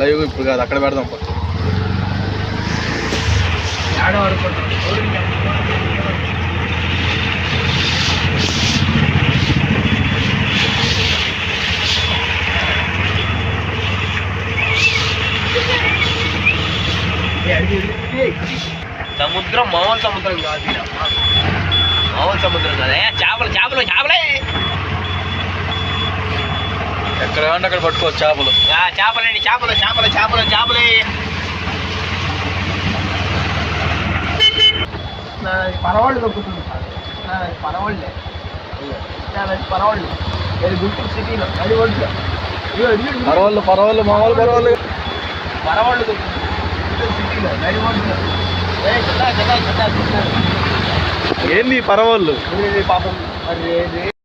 Live ఇప్పుడు కాదు, అక్కడ పెడదాం. సముద్రం మామూలు సముద్రం కాదు, మామూలు సముద్రం కాదు. చేపలు చేపలు చేపలే, ఎక్కడ కావాలంటే అక్కడ పట్టుకోవచ్చు చేపలు. చేపలండి, చేపలు చేపలు చేపలు చేపలే. పరవాళ్ళు దొక్కుతుంది సార్, పరవాళ్ళే పరవాళ్ళు గుంటూరు సిటీలో అది ఒడ్డు. పరవాళ్ళు పరవాళ్ళు మామూలు పరవాళ్ళు పరవాళ్ళు దొక్కుతుంది గుంటూరు సిటీలో నడి ఒడ్డు. ఏంది పరవాళ్ళు పాపం మరి